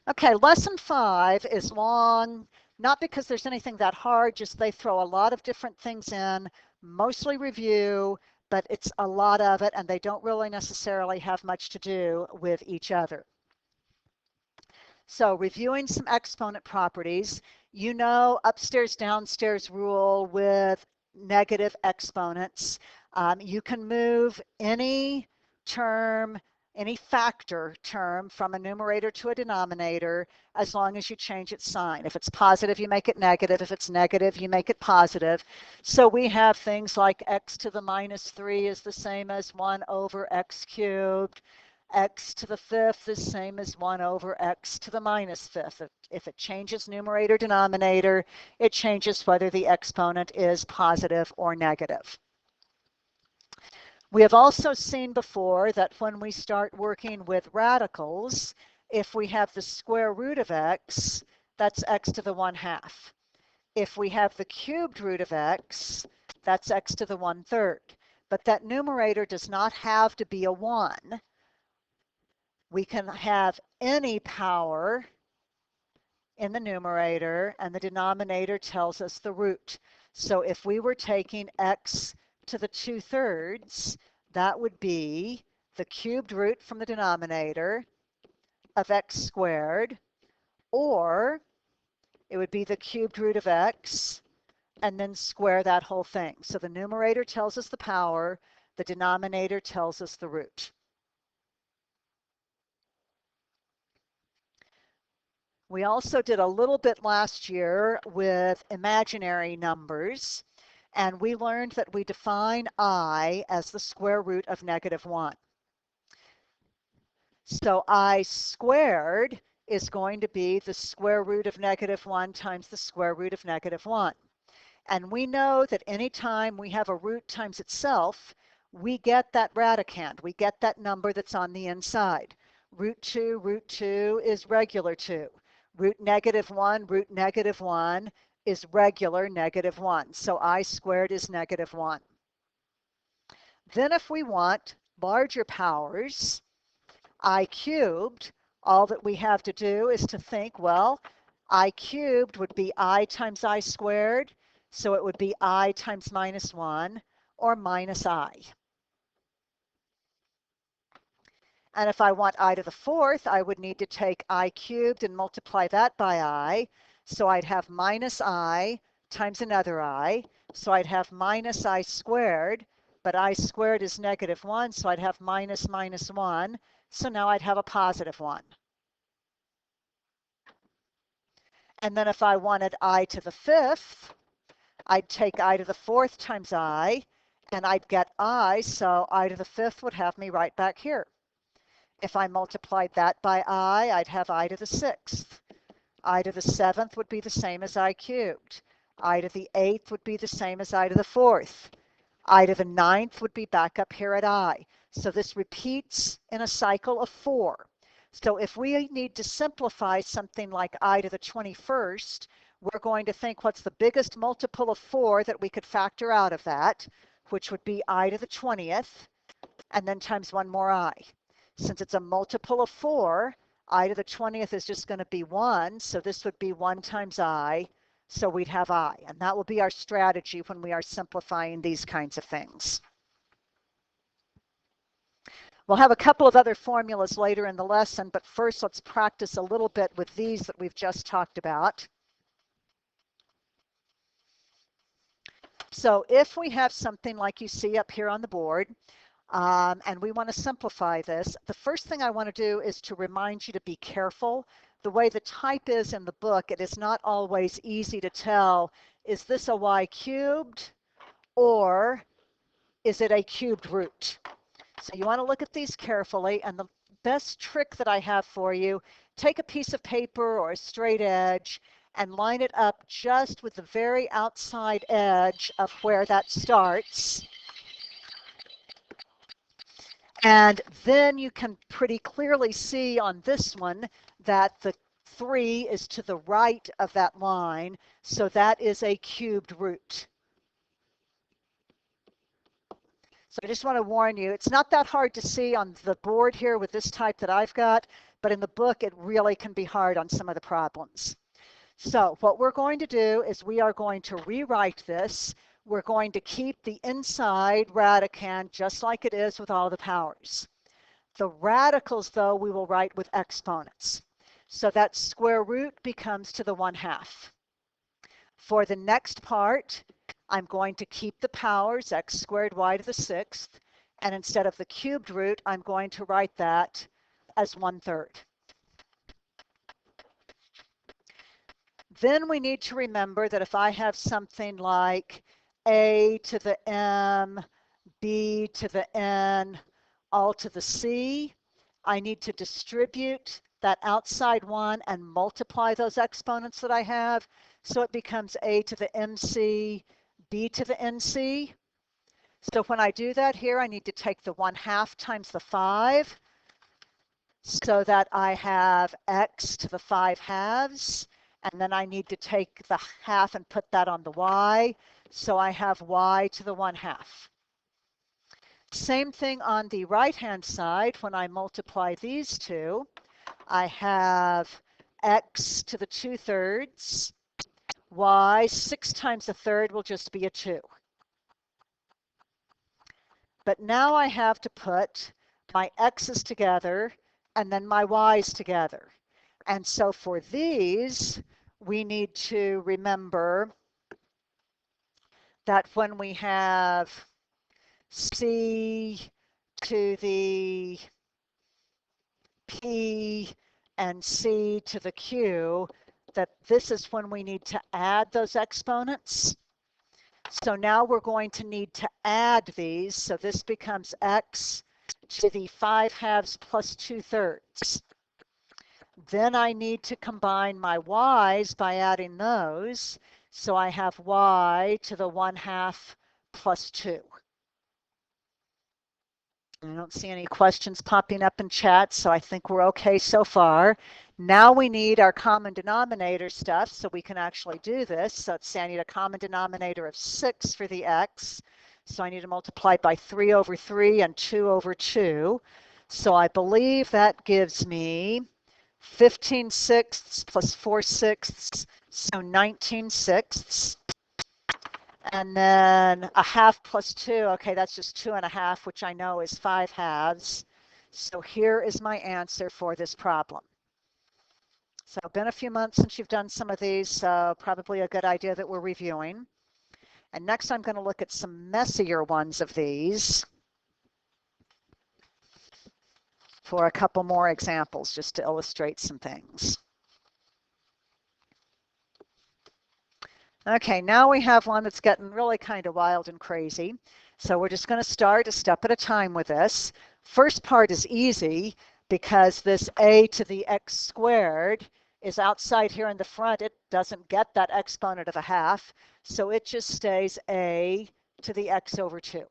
Okay, lesson 5 is long, not because there's anything that hard, just they throw a lot of different things in, mostly review, but it's a lot of it, and they don't really necessarily have much to do with each other. So reviewing some exponent properties, you know upstairs, downstairs rule with negative exponents. You can move any term, any factor term from a numerator to a denominator as long as you change its sign. If it's positive, you make it negative. If it's negative, you make it positive. So we have things like x to the minus 3 is the same as 1 over x cubed. X to the 5th is same as 1 over x to the minus 5th. If it changes numerator, denominator, it changes whether the exponent is positive or negative. We have also seen before that when we start working with radicals, if we have the square root of x, that's x to the 1/2. If we have the cubed root of x, that's x to the 1/3. But that numerator does not have to be a 1. We can have any power in the numerator, and the denominator tells us the root. So if we were taking x to the 2/3, that would be the cubed root from the denominator of x squared, or it would be the cubed root of x and then square that whole thing. So the numerator tells us the power, the denominator tells us the root. We also did a little bit last year with imaginary numbers, and we learned that we define I as the square root of -1. So I squared is going to be the square root of -1 times the square root of -1. And we know that anytime we have a root times itself, we get that radicand, we get that number that's on the inside. Root 2 is regular 2. Root -1 is regular -1. So I squared is -1. Then if we want larger powers, I cubed, all that we have to do is to think, well, I cubed would be I times I squared. So it would be I times -1 or minus I. And if I want I to the 4th, I would need to take I cubed and multiply that by I. So I'd have minus I times another I. So I'd have minus I squared, but I squared is -1, so I'd have minus 1. So now I'd have a positive 1. And then if I wanted I to the 5th, I'd take I to the 4th times I, and I'd get I, so I to the 5th would have me right back here. If I multiplied that by I, I'd have I to the 6th. I to the 7th would be the same as I cubed. I to the 8th would be the same as I to the 4th. I to the 9th would be back up here at I. So this repeats in a cycle of 4. So if we need to simplify something like I to the 21st, we're going to think what's the biggest multiple of 4 that we could factor out of that, which would be I to the 20th, and then times one more I. Since it's a multiple of 4, I to the 20th is just going to be 1, so this would be 1 times I, so we'd have I. And that will be our strategy when we are simplifying these kinds of things. We'll have a couple of other formulas later in the lesson, but first let's practice a little bit with these that we've just talked about. So if we have something like you see up here on the board, and we want to simplify this, the first thing I want to do is to remind you to be careful. The way the type is in the book, it is not always easy to tell, is this a y cubed or is it a cubed root? So you want to look at these carefully, and the best trick that I have for you, take a piece of paper or a straight edge and line it up just with the very outside edge of where that starts. And then you can pretty clearly see on this one that the 3 is to the right of that line, so that is a cubed root. So I just want to warn you, it's not that hard to see on the board here with this type that I've got, but in the book, it really can be hard on some of the problems. So what we're going to do is we are going to rewrite this. We're going to keep the inside radicand just like it is with all the powers. The radicals, though, we will write with exponents. So that square root becomes to the 1/2. For the next part, I'm going to keep the powers, x squared y to the 6th, and instead of the cubed root, I'm going to write that as 1/3. Then we need to remember that if I have something like a to the m, b to the n, all to the c, I need to distribute that outside one and multiply those exponents that I have. So it becomes a to the mc, b to the nc. So when I do that here, I need to take the 1/2 times the 5 so that I have x to the 5/2. And then I need to take the 1/2 and put that on the y. So I have y to the 1/2. Same thing on the right-hand side. When I multiply these two, I have x to the 2/3. Y, 6 times a third will just be a 2. But now I have to put my x's together and then my y's together. And so for these, we need to remember that when we have c to the p and c to the q, that this is when we need to add those exponents. So now we're going to need to add these. So this becomes x to the 5/2 plus 2/3. Then I need to combine my y's by adding those. So I have y to the 1/2 plus 2. I don't see any questions popping up in chat, so I think we're okay so far. Now we need our common denominator stuff so we can actually do this. So let's say I need a common denominator of 6 for the x. So I need to multiply by 3/3 and 2/2. So I believe that gives me 15/6 plus 4/6, so 19/6. And then a 1/2 plus 2, okay, that's just 2 1/2, which I know is 5/2. So here is my answer for this problem. So it's been a few months since you've done some of these, so probably a good idea that we're reviewing. And next I'm going to look at some messier ones of these for a couple more examples just to illustrate some things. Okay, now we have one that's getting really kind of wild and crazy. So we're just going to start a step at a time with this. First part is easy because this a to the x squared is outside here in the front. It doesn't get that exponent of a 1/2, so it just stays a to the x/2.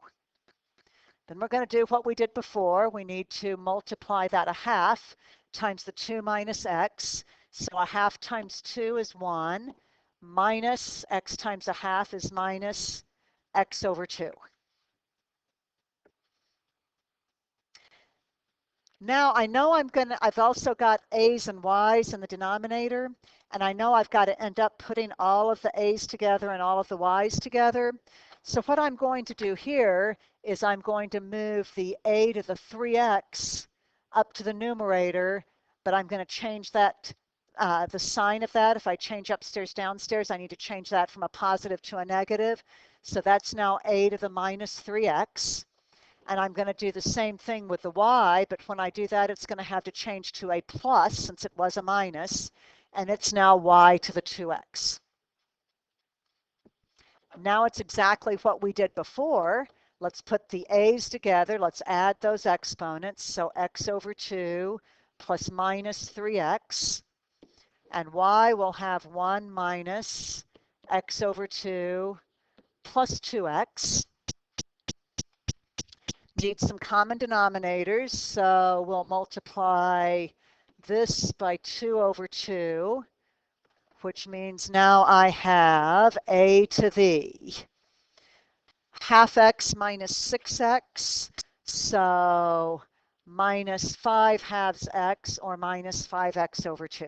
Then we're going to do what we did before. We need to multiply that a 1/2 times the 2 minus x. So a 1/2 times 2 is 1, minus x times a 1/2 is minus x/2. Now I know I've also got a's and y's in the denominator, and I know I've got to end up putting all of the a's together and all of the y's together. So what I'm going to do here is I'm going to move the a to the 3x up to the numerator, but I'm going to change that, the sign of that. If I change upstairs, downstairs, I need to change that from a positive to a negative. So that's now a to the minus 3x. And I'm going to do the same thing with the y, but when I do that, it's going to have to change to a plus since it was a minus, and it's now y to the 2x. Now it's exactly what we did before. Let's put the a's together. Let's add those exponents. So x/2 plus minus 3x. And y will have 1 minus x/2 plus 2x. Need some common denominators. So we'll multiply this by 2/2. Which means now I have a to the 1/2x minus 6x, so minus 5 halves x, or minus 5x over 2.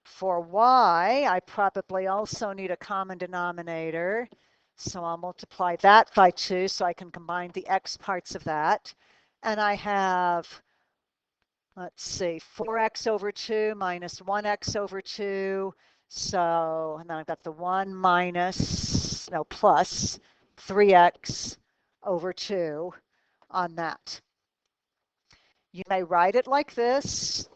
For y, I probably also need a common denominator. So I'll multiply that by 2 so I can combine the x parts of that. And I have, let's see, 4x over 2 minus 1x over 2. So, and then I've got the 1 minus, no, plus 3x over 2 on that. You may write it like this,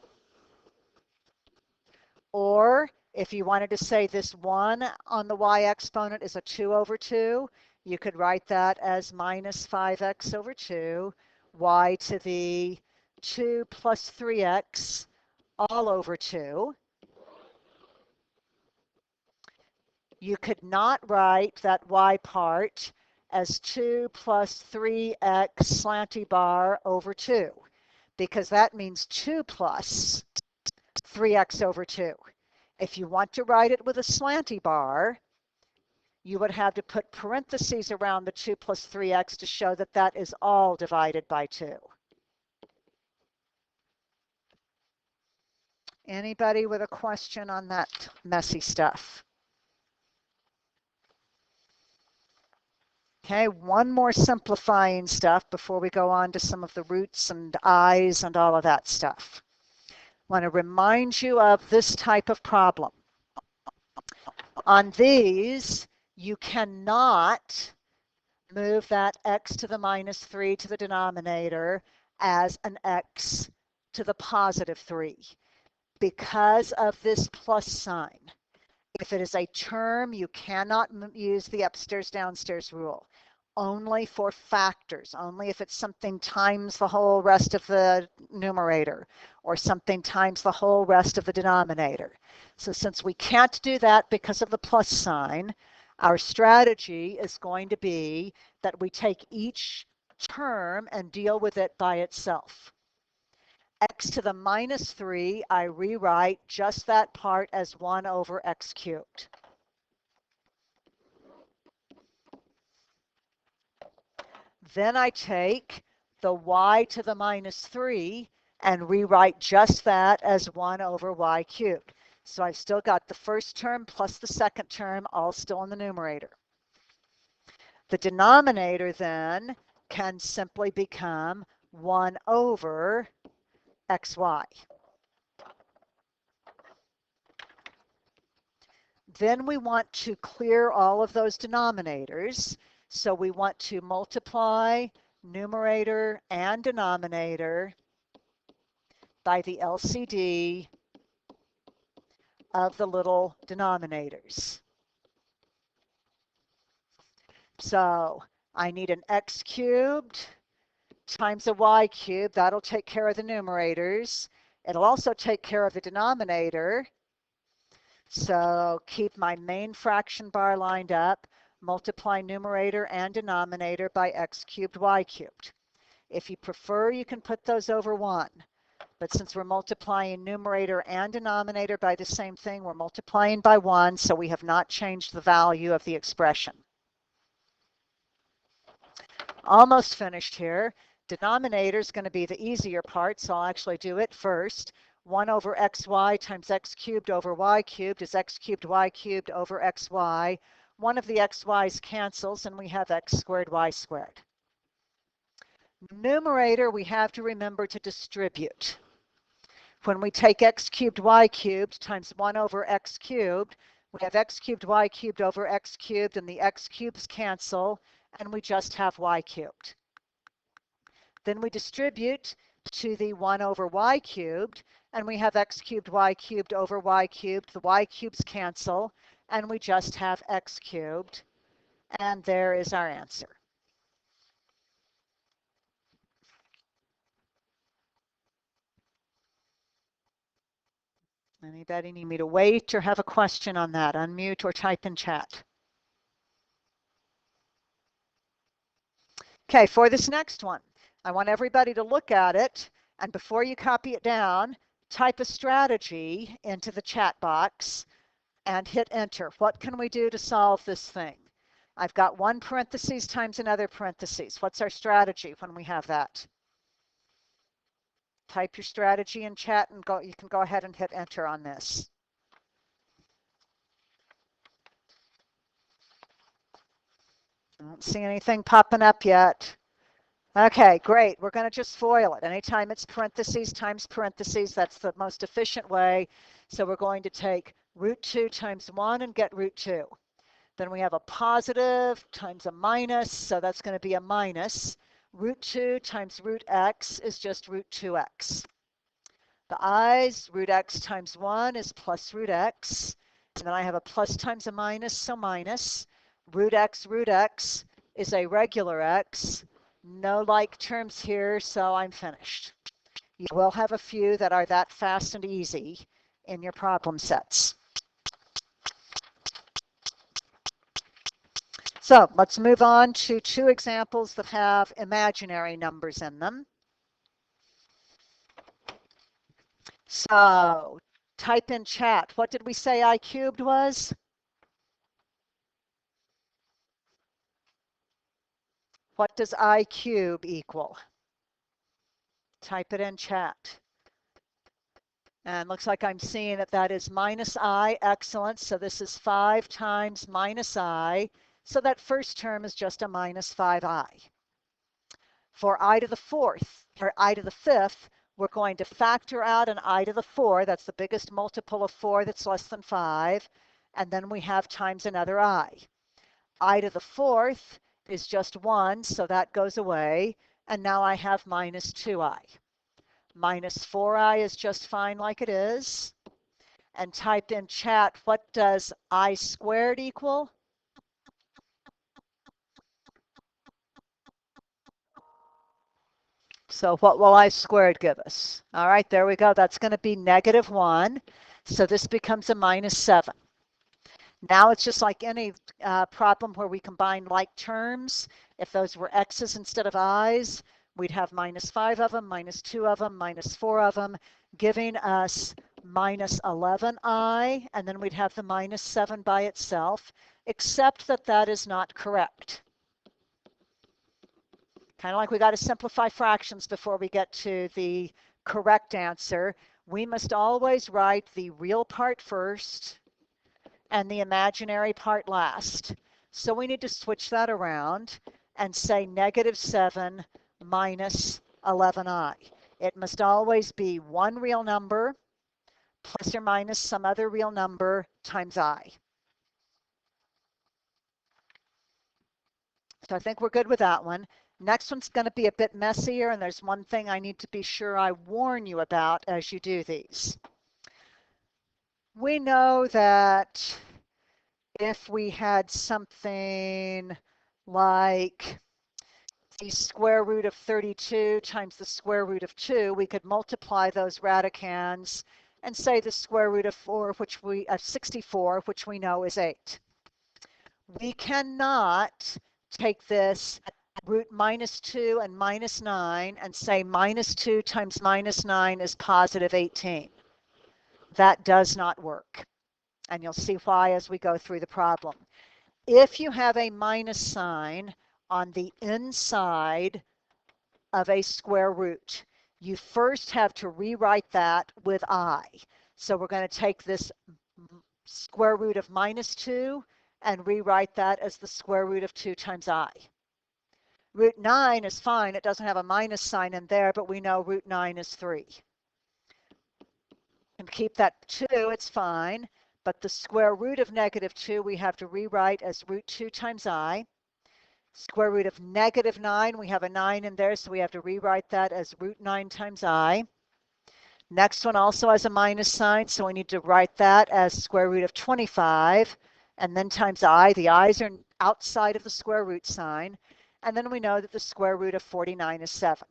or if you wanted to say this 1 on the y exponent is a 2 over 2, you could write that as minus 5x over 2, y to the 2 plus 3x all over 2. You could not write that y part as 2 plus 3x slanty bar over 2, because that means 2 plus 3x over 2. If you want to write it with a slanty bar, you would have to put parentheses around the 2 plus 3x to show that that is all divided by 2. Anybody with a question on that messy stuff? Okay, one more simplifying stuff before we go on to some of the roots and i's and all of that stuff. I want to remind you of this type of problem. On these, you cannot move that x to the minus 3 to the denominator as an x to the positive 3 because of this plus sign. If it is a term, you cannot use the upstairs downstairs rule. Only for factors, only if it's something times the whole rest of the numerator or something times the whole rest of the denominator. So since we can't do that because of the plus sign, our strategy is going to be that we take each term and deal with it by itself. X to the minus 3, I rewrite just that part as 1 over x cubed. Then I take the y to the minus 3 and rewrite just that as 1 over y cubed. So I've still got the first term plus the second term all still in the numerator. The denominator then can simply become 1 over xy. Then we want to clear all of those denominators. So we want to multiply numerator and denominator by the LCD of the little denominators. So I need an x cubed times a y cubed. That'll take care of the numerators. It'll also take care of the denominator. So keep my main fraction bar lined up, multiply numerator and denominator by x cubed, y cubed. If you prefer, you can put those over 1. But since we're multiplying numerator and denominator by the same thing, we're multiplying by 1, so we have not changed the value of the expression. Almost finished here. Denominator is going to be the easier part, so I'll actually do it first. 1 over xy times x cubed over y cubed is x cubed y cubed over xy. One of the xy's cancels, and we have x squared y squared. Numerator, we have to remember to distribute. When we take x cubed y cubed times 1 over x cubed, we have x cubed y cubed over x cubed, and the x cubes cancel, and we just have y cubed. Then we distribute to the 1 over y cubed, and we have x cubed y cubed over y cubed. The y cubes cancel, and we just have x cubed. And there is our answer. Anybody need me to wait or have a question on that? Unmute or type in chat. Okay, for this next one, I want everybody to look at it, and before you copy it down, type a strategy into the chat box and hit enter. What can we do to solve this thing? I've got one parentheses times another parentheses. What's our strategy when we have that? Type your strategy in chat and you can go ahead and hit enter on this. I don't see anything popping up yet. Okay, great. We're going to just FOIL it. Anytime it's parentheses times parentheses, that's the most efficient way. So we're going to take root 2 times 1 and get root 2. Then we have a positive times a minus, so that's going to be a minus. Root 2 times root x is just root 2x. The i's, root x times 1 is plus root x. And then I have a plus times a minus, so minus. Root x is a regular x. No like terms here, so I'm finished. You will have a few that are that fast and easy in your problem sets. So let's move on to two examples that have imaginary numbers in them. So type in chat. What did we say I cubed was? What does I cube equal? Type it in chat. And looks like I'm seeing that that is minus I. Excellent. So this is 5 times minus I. So that first term is just a minus 5I. For I to the fourth, or I to the fifth, we're going to factor out an I to the 4. That's the biggest multiple of 4 that's less than 5. And then we have times another I. I to the fourth is just 1, so that goes away. And now I have minus 2I. Minus 4I is just fine like it is. And type in chat, what does I squared equal? So what will I squared give us? All right, there we go. That's going to be negative 1. So this becomes a minus 7. Now it's just like any problem where we combine like terms. If those were x's instead of i's, we'd have minus 5 of them, minus 2 of them, minus 4 of them, giving us minus 11i, and then we'd have the minus 7 by itself, except that that is not correct. Kind of like we got to simplify fractions before we get to the correct answer. We must always write the real part first and the imaginary part last. So we need to switch that around and say negative 7 minus 11i. It must always be one real number plus or minus some other real number times I. So I think we're good with that one. Next one's going to be a bit messier, and there's one thing I need to be sure I warn you about as you do these. We know that if we had something like the square root of 32 times the square root of 2, we could multiply those radicands and say the square root of 64, which we know is 8. We cannot take this root minus 2 and minus 9 and say minus 2 times minus 9 is positive 18. That does not work. And you'll see why as we go through the problem. If you have a minus sign on the inside of a square root, you first have to rewrite that with I. So we're going to take this square root of minus 2 and rewrite that as the square root of 2 times I. Root 9 is fine. It doesn't have a minus sign in there, but we know root 9 is 3. And keep that 2, it's fine. But the square root of negative 2, we have to rewrite as root 2 times I. Square root of negative 9, we have a 9 in there, so we have to rewrite that as root 9 times I. Next one also has a minus sign, so we need to write that as square root of 25, and then times I. The i's are outside of the square root sign. And then we know that the square root of 49 is 7.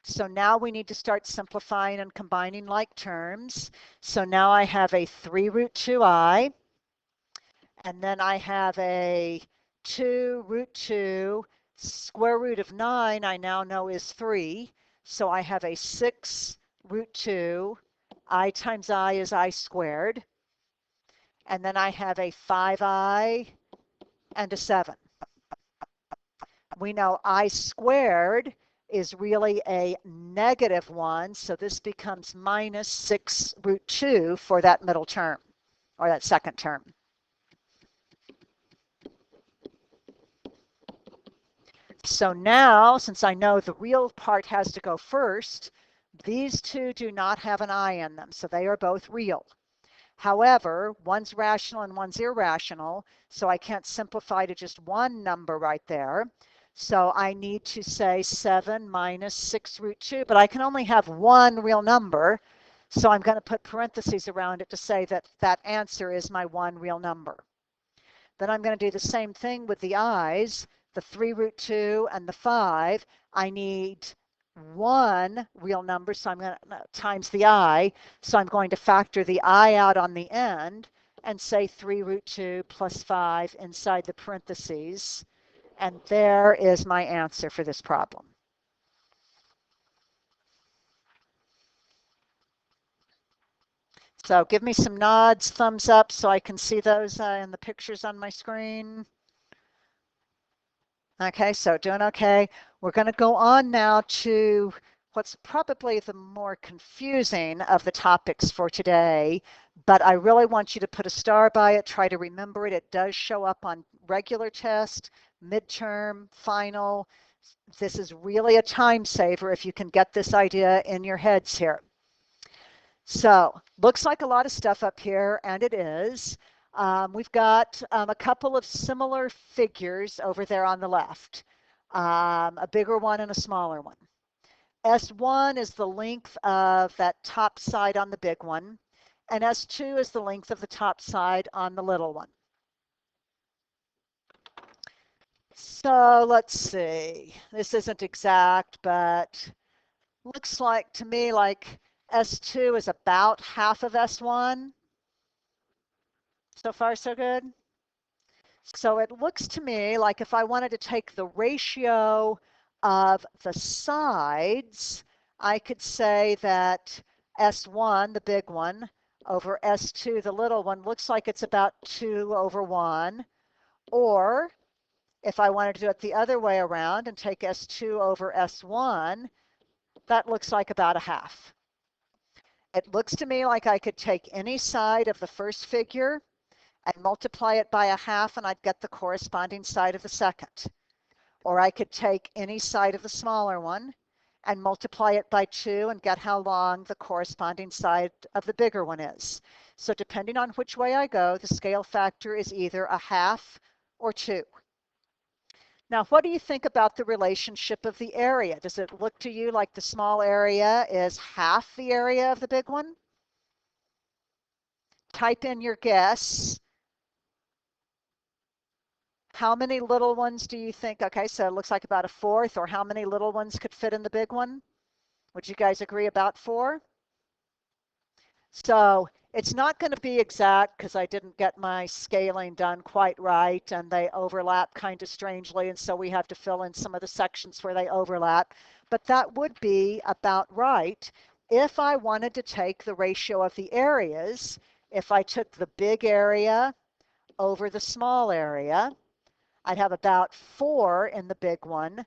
So now we need to start simplifying and combining like terms. So now I have a 3 root 2i, and then I have a 2 root 2, square root of 9 I now know is 3. So I have a 6 root 2, I times I is I squared. And then I have a 5i and a 7. We know I squared is really a negative 1, so this becomes minus 6 root 2 for that middle term, or that second term. So now, since I know the real part has to go first, these two do not have an I in them, so they are both real. However, one's rational and one's irrational, so I can't simplify to just one number right there. So I need to say 7 minus 6 root 2, but I can only have one real number, so I'm going to put parentheses around it to say that that answer is my one real number. Then I'm going to do the same thing with the i's, the 3 root 2 and the 5. I need one real number, so I'm going to times the I. So I'm going to factor the I out on the end and say 3 root 2 plus 5 inside the parentheses. And there is my answer for this problem. So give me some nods, thumbs up, so I can see those in the pictures on my screen. Okay, so doing okay. We're going to go on now to what's probably the more confusing of the topics for today, but I really want you to put a star by it, try to remember it. It does show up on regular test, midterm, final. This is really a time saver if you can get this idea in your heads here. So looks like a lot of stuff up here, and it is. We've got a couple of similar figures over there on the left, a bigger one and a smaller one. S1 is the length of that top side on the big one, and S2 is the length of the top side on the little one. So let's see. This isn't exact, but looks like to me like S2 is about half of S1. So far, so good. So it looks to me like if I wanted to take the ratio of the sides, I could say that S1, the big one, over S2, the little one, looks like it's about 2 over 1. Or if I wanted to do it the other way around and take S2 over S1, that looks like about a half. It looks to me like I could take any side of the first figure and multiply it by a half, and I'd get the corresponding side of the second. Or I could take any side of the smaller one and multiply it by 2 and get how long the corresponding side of the bigger one is. So depending on which way I go, the scale factor is either a half or 2. Now, what do you think about the relationship of the area? Does it look to you like the small area is half the area of the big one? Type in your guess. How many little ones do you think? Okay, so it looks like about a fourth, or how many little ones could fit in the big one? Would you guys agree about 4? So it's not going to be exact because I didn't get my scaling done quite right, and they overlap kind of strangely, and so we have to fill in some of the sections where they overlap. But that would be about right if I wanted to take the ratio of the areas. If I took the big area over the small area, I'd have about 4 in the big one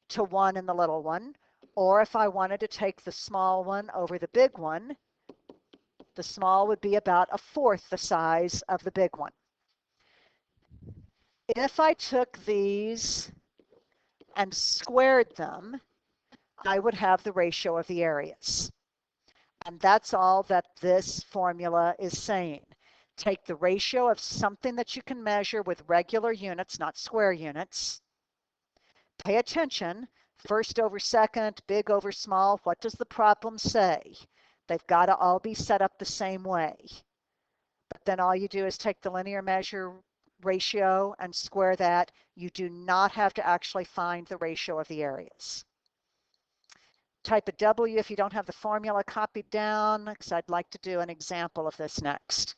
to 1 in the little one. Or if I wanted to take the small one over the big one, the small would be about a fourth the size of the big one. If I took these and squared them, I would have the ratio of the areas. And that's all that this formula is saying. Take the ratio of something that you can measure with regular units, not square units. Pay attention, first over second, big over small. What does the problem say? They've got to all be set up the same way. But then all you do is take the linear measure ratio and square that. You do not have to actually find the ratio of the areas. Type a W if you don't have the formula copied down, because I'd like to do an example of this next.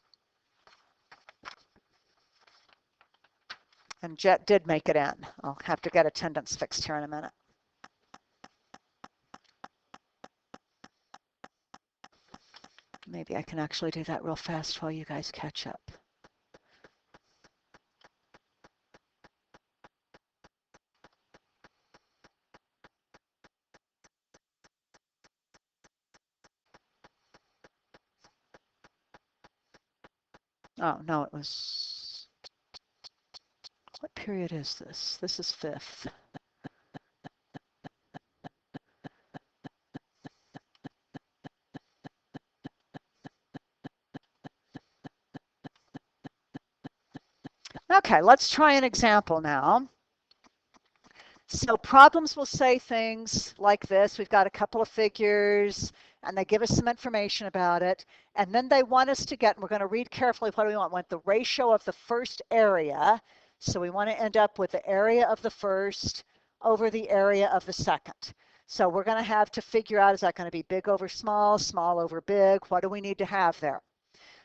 And Jet did make it in. I'll have to get attendance fixed here in a minute. Maybe I can actually do that real fast while you guys catch up. Oh, no, it was, what period is this? This is fifth. Okay, let's try an example now. So problems will say things like this. We've got a couple of figures and they give us some information about it. And then they want us to get, and we're going to read carefully what do we want. We want the ratio of the first area. So we want to end up with the area of the first over the area of the second. So we're going to have to figure out, is that going to be big over small, small over big? What do we need to have there?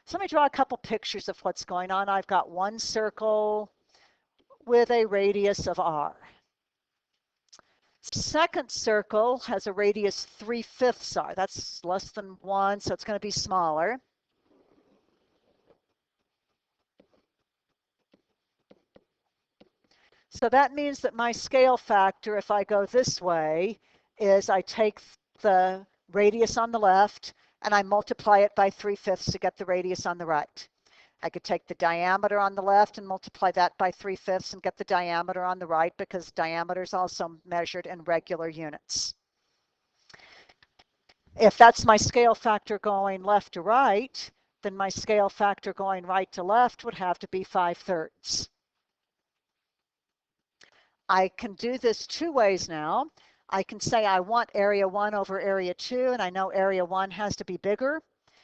So let me draw a couple pictures of what's going on. I've got one circle with a radius of r. Second circle has a radius 3/5 r. That's less than 1, so it's going to be smaller. So that means that my scale factor, if I go this way, is I take the radius on the left and I multiply it by 3/5 to get the radius on the right. I could take the diameter on the left and multiply that by 3/5 and get the diameter on the right, because diameter is also measured in regular units. If that's my scale factor going left to right, then my scale factor going right to left would have to be 5/3. I can do this two ways now. I can say I want area 1 over area 2, and I know area 1 has to be bigger.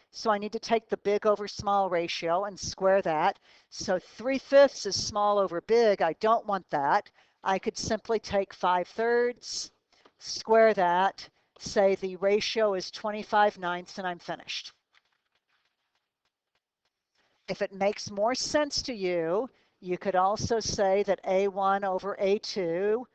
So I need to take the big over small ratio and square that. So 3/5 is small over big. I don't want that. I could simply take 5/3, square that, say the ratio is 25/9, and I'm finished. If it makes more sense to you, you could also say that A1 over A2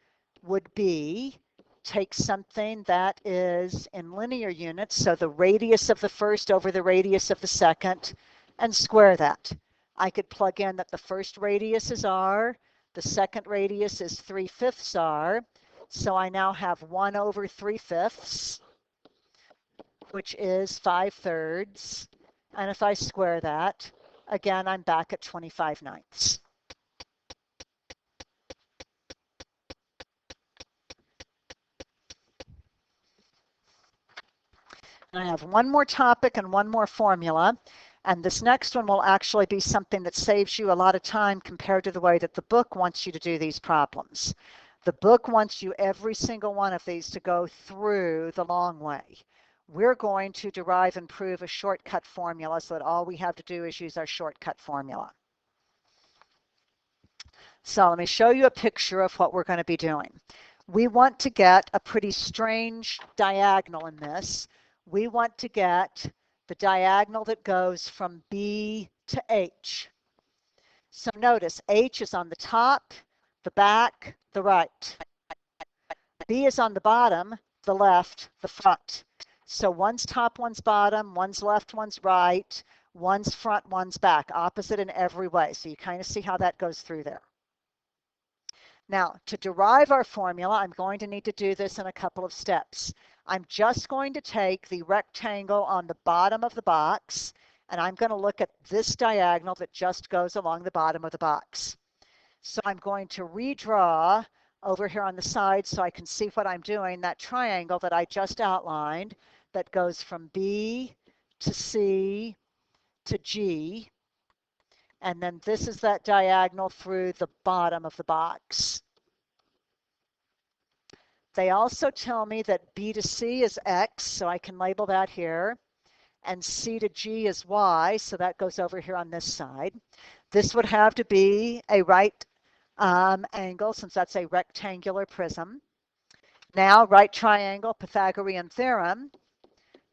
would be, take something that is in linear units, so the radius of the first over the radius of the second, and square that. I could plug in that the first radius is r, the second radius is 3/5 r, so I now have 1 over 3/5, which is 5/3, and if I square that, again, I'm back at 25/9. I have one more topic and one more formula, and this next one will actually be something that saves you a lot of time compared to the way that the book wants you to do these problems. The book wants you, every single one of these, to go through the long way. We're going to derive and prove a shortcut formula so that all we have to do is use our shortcut formula. So let me show you a picture of what we're going to be doing. We want to get a pretty strange diagonal in this. We want to get the diagonal that goes from B to H. So notice H is on the top, the back, the right. B is on the bottom, the left, the front. So one's top, one's bottom, one's left, one's right, one's front, one's back, opposite in every way. So you kind of see how that goes through there. Now, to derive our formula, I'm going to need to do this in a couple of steps. I'm just going to take the rectangle on the bottom of the box, and I'm going to look at this diagonal that just goes along the bottom of the box. So I'm going to redraw over here on the side so I can see what I'm doing, that triangle that I just outlined that goes from B to C to G. And then this is that diagonal through the bottom of the box. They also tell me that B to C is X, so I can label that here. And C to G is Y, so that goes over here on this side. This would have to be a right angle, since that's a rectangular prism. Now, right triangle, Pythagorean Theorem,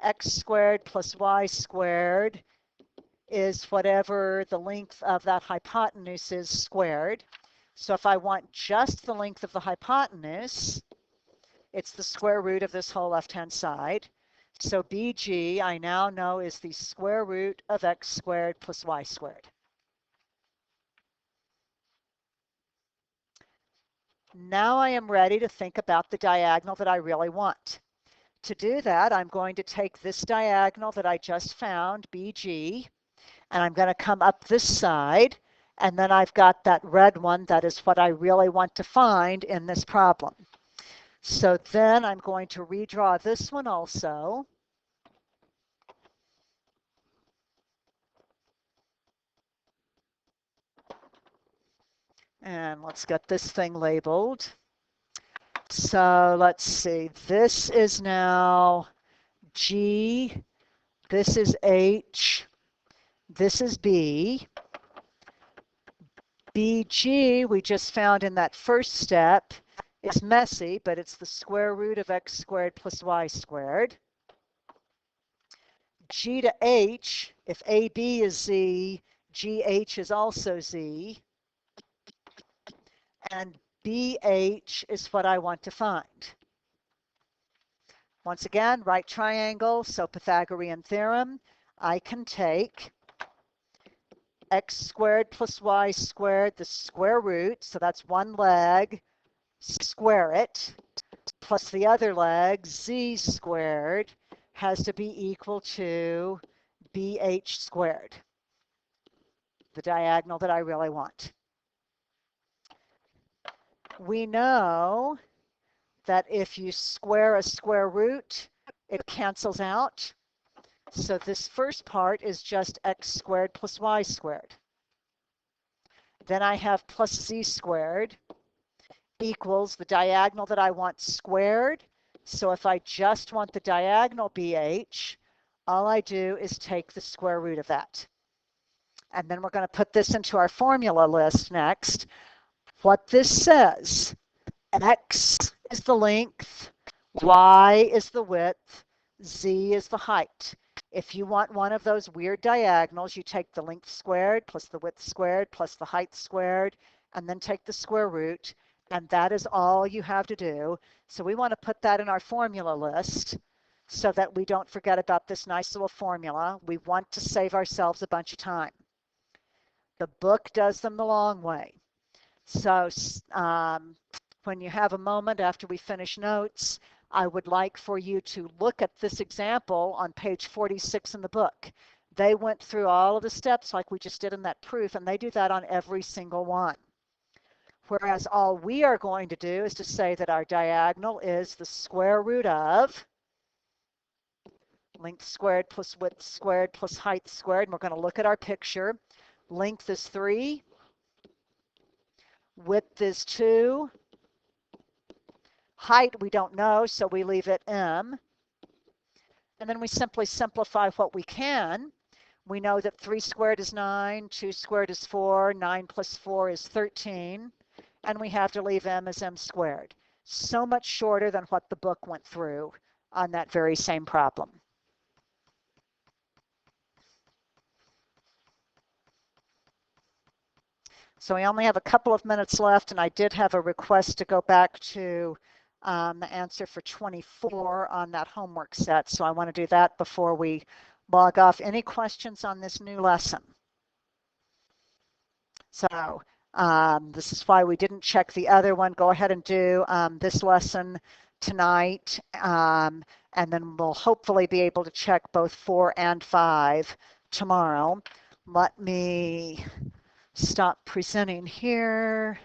x squared plus y squared is whatever the length of that hypotenuse is squared. So if I want just the length of the hypotenuse, it's the square root of this whole left-hand side. So BG, I now know, is the square root of x squared plus y squared. Now I am ready to think about the diagonal that I really want. To do that, I'm going to take this diagonal that I just found, BG, and I'm going to come up this side, and then I've got that red one that is what I really want to find in this problem. So then I'm going to redraw this one also. And let's get this thing labeled. So let's see, this is now G, this is H, this is B. BG, we just found in that first step, is messy, but it's the square root of x squared plus y squared. G to H, if AB is Z, GH is also Z. And BH is what I want to find. Once again, right triangle, so Pythagorean theorem. I can take x squared plus y squared, the square root, so that's one leg, square it, plus the other leg, z squared, has to be equal to bh squared, the diagonal that I really want. We know that if you square a square root, it cancels out. So this first part is just x squared plus y squared. Then I have plus z squared equals the diagonal that I want squared. So if I just want the diagonal BH, all I do is take the square root of that. And then we're going to put this into our formula list next. What this says, x is the length, y is the width, z is the height. If you want one of those weird diagonals, you take the length squared plus the width squared plus the height squared, and then take the square root, and that is all you have to do. So we want to put that in our formula list so that we don't forget about this nice little formula. We want to save ourselves a bunch of time. The book does them the long way. So when you have a moment after we finish notes, I would like for you to look at this example on page 46 in the book. They went through all of the steps like we just did in that proof, and they do that on every single one. Whereas all we are going to do is to say that our diagonal is the square root of length squared plus width squared plus height squared. And we're going to look at our picture. Length is 3. Width is 2. Height we don't know, so we leave it m. And then we simply simplify what we can. We know that 3 squared is 9, 2 squared is 4, 9 plus 4 is 13, and we have to leave m as m squared. So much shorter than what the book went through on that very same problem. So we only have a couple of minutes left, and I did have a request to go back to the answer for 24 on that homework set. So I want to do that before we log off. Any questions on this new lesson? So this is why we didn't check the other one. Go ahead and do this lesson tonight, and then we'll hopefully be able to check both 4 and 5 tomorrow. Let me stop presenting here.